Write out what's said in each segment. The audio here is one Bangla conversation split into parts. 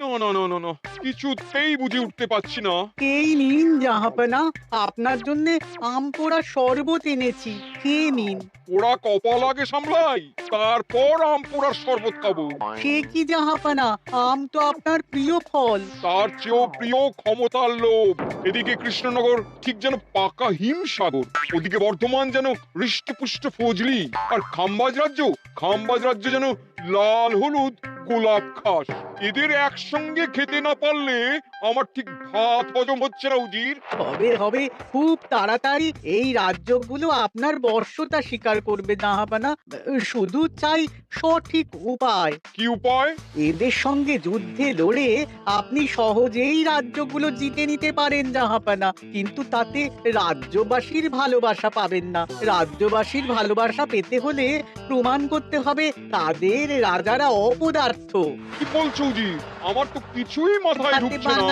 না না না না না, কিছুতেই বুঝে উঠতে পারছি না। এই নিন জাহাপনা, আপনার জন্য আম পোড়া শরবত এনেছি, খেয়ে নিন। ওরা কপাল আগে সামলাই, তারপর আম পোড়ার শরবত খাবো। সে কি জাহাপনা, আম তো আপনার প্রিয় ফল। তার চেয়েও প্রিয় ক্ষমতার লোভ। এদিকে কৃষ্ণনগর ঠিক যেন পাকা হিমসাগর, ওদিকে বর্ধমান যেন হৃষ্টপুষ্ট ফজলি, আর খাম্বাজ রাজ্য যেন লাল হলুদ গোলাপ ঘাস। এদের একসঙ্গে খেতে না পারলে আমার ঠিক ভাত হজম হচ্ছে না উজির। হবে হবে, খুব তাড়াতাড়ি এই রাজ্যগুলো আপনার বর্ষতা স্বীকার করবে জাহাপনা। শুধু চাই সঠিক উপায়। কি উপায়? এদের সঙ্গে যুদ্ধে লড়ে আপনি সহজেই রাজ্যগুলো জিতে নিতে পারেন জাহাপনা, কিন্তু তাতে রাজ্যবাসীর ভালোবাসা পাবেন না। রাজ্যবাসীর ভালোবাসা পেতে হলে প্রমাণ করতে হবে তাদের রাজারা অপদার্থ। কি বলছো উজির? আমার তো কিছুই মাথায় তাতে ঢুকছে না।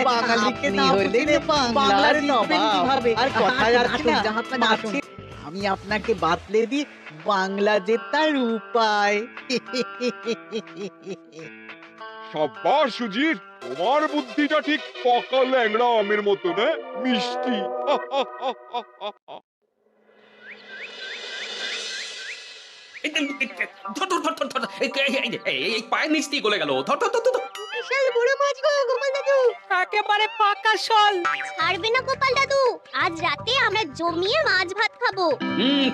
বাঙালিকে আপনি না হলেন বুঝলে বাংলার জিতবেন নবাব। কিভাবে? আর কথায় আছে আসুন, না, জাহাপনা, আসুন। মাছে আমি আপনাকে বাতলে দিই বাংলা জেতার উপায়। সাব্বাস সুজির, তোমার বুদ্ধিটা ঠিক পাকা ল্যাংড়া আমের মতো না, মিষ্টি। এই পায়ের নিচ দিয়ে গলে গেল। ধর ধর ধর ধর। বিশাল বড় মাছ গো গোপাল দাদু। একেবারে পাকা শল। ছাড়বে না গোপাল দাদু, আজ রাতে আমরা জমিয়ে মাছ ভাত খাবো।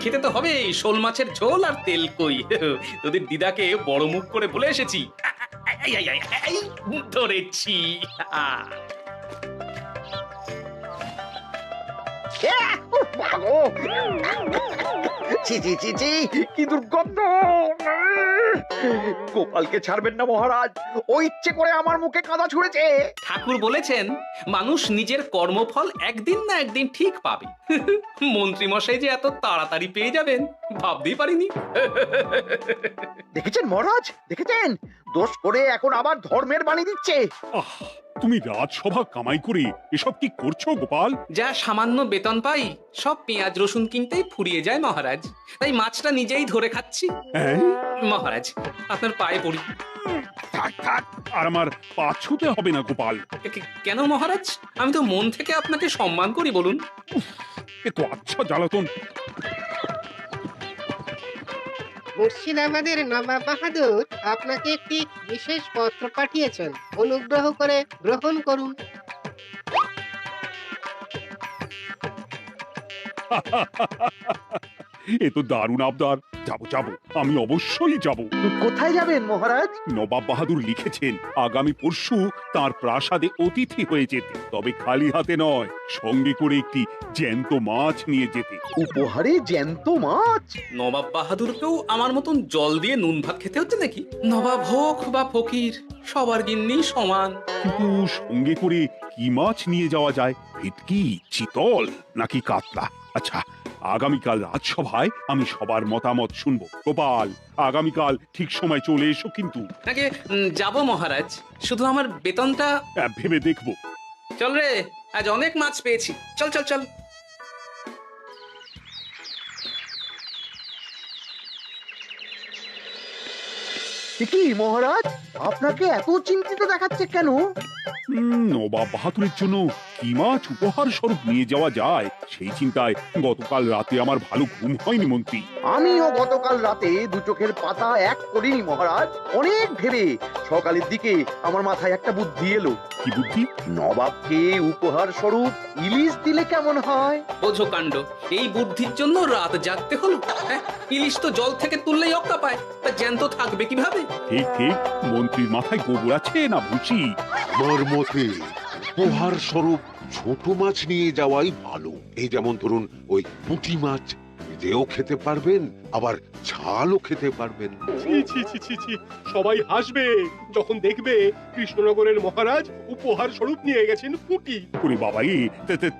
খেতে তো হবে শোল মাছের ঝোল আর তেল কই। তোদের দিদাকে বড় মুখ করে বলে এসেছি। এই, এই, এই, এই, ধরেছি। ছি ছি ছি ছি, কি দুর্গন্ধ! গোপালকে ছাড়বেন না মহারাজ, ও ইচ্ছে করে আমার মুখে কাদা ছুঁড়েছে। ঠাকুর বলেছেন মানুষ নিজের কর্মফল একদিন না একদিন ঠিক পাবে। মন্ত্রী মশাই যে এত তাড়াতাড়ি পেয়ে যাবেন ভাবতেই পারিনি। দেখেছেন মহারাজ, দেখেছেন? দোষ করে এখন আবার ধর্মের বাণী দিচ্ছে। আহ, তুমি রাজসভা কামাই করে এসব কি করছো গোপাল? যা সামান্য বেতন পাই সব পেঁয়াজ রসুন কিনতেই ফুরিয়ে যায় মহারাজ, তাই মাছটা নিজেই ধরে খাচ্ছি। হ্যাঁ, মহারাজ আপনার পায়ে পড়ি। থাক থাক, আর আমার পা ছুতে হবে না গোপাল। কেন মহারাজ? আমি তো মন থেকে আপনাকে সম্মান করি, বলুন। এ তো আচ্ছা জ্বালাতন। মুর্শিদাবাদের নবাব বাহাদুর আপনাকে একটি বিশেষ পত্র পাঠিয়েছেন, অনুগ্রহ করে গ্রহণ করুন। এ তো দারুণ আবদার। যাবো যাবো, আমি অবশ্যই যাব। কোথায় যাবেন মহারাজ? নবাব বাহাদুর লিখেছেন আগামী পরশু তার প্রাসাদে অতিথি হয়ে যেতে, তবে খালি হাতে নয়, সঙ্গে করে একটি জ্যান্ত মাছ নিয়ে যেতে। উপহারে জ্যান্ত মাছ? নবাব বাহাদুরকেও আমার মতন জল দিয়ে নুন ভাত খেতে হচ্ছে নাকি? নবাব হোক বা ফকির, সবার গিন্নি সমান। কিন্তু সঙ্গে করে কি মাছ নিয়ে যাওয়া যায়? ভেটকি, চিতল নাকি কাতলা? আচ্ছা, আগামীকাল রাজসভায় আমি সবার মতামত শুনবো। গোপাল, আগামীকাল ঠিক সময় চলে এসো কিন্তু। নাকি যাব মহারাজ, শুধু আমার বেতনটা ভেবে দেখবো। চল রে, আজ অনেক মাছ পেয়েছি। চল চল চল। কি মহারাজ, আপনাকে এত চিন্তিত দেখাচ্ছে কেন? নবাব বাহাদুরের জন্য কি মাছ উপহার স্বরূপ নিয়ে যাওয়া যায় সেই চিন্তায় গতকাল রাতে আমার ভালো ঘুম হয়নি মন্ত্রী। আমিও গতকাল রাতে দু চোখের পাতা এক করিনি মহারাজ, অনেক ভেবে সকালের দিকে আমার মাথায় একটা বুদ্ধি এলো। কি বুদ্ধি? নবাবকে উপহার স্বরূপ ইলিশ দিলে কেমন হয়? বোঝো কাণ্ড, এই বুদ্ধির জন্য রাত জাগতে হলো। হ্যাঁ, ইলিশ তো জল থেকে তুললেই অক্কা পায়, তা জ্যান্ত থাকবে কিভাবে? ঠিক ঠিক, মন্ত্রীর মাথায় গোবর আছে না ভুসি? আমার মতে উপহার স্বরূপ ছোট মাছ নিয়ে যাওয়াই ভালো। এই যেমন ধরুন ওই পুঁটি মাছ, নিজেও খেতে পারবেন আবার ঝালও খেতে পারবেন। ছি ছি ছি ছি ছি, সবাই হাসবে যখন দেখবে কৃষ্ণনগরের মহারাজ উপহার স্বরূপ নিয়ে গেছেন পুঁটি। ওরে বাবা,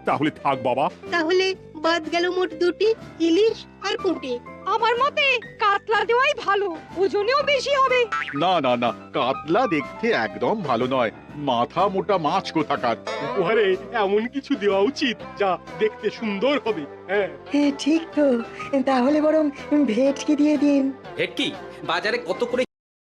তাহলে থাক বাবা। তাহলে বাদ গেল মোট দুটি, ইলিশ আর পুঁটি। আমার মতে কাতলা দেওয়াই ভালো, ওজনেও বেশি হবে। না না না, কাতলা দেখতে একদম ভালো নয়, মাথা মোটা মাছ কোথাকার। উপহারে এমন কিছু দেওয়া উচিত যা দেখতে সুন্দর হবে। হ্যাঁ, ঠিক তো, তাহলে বরং ভেটকি দিয়ে দিন। ভেটকি বাজারে কত করে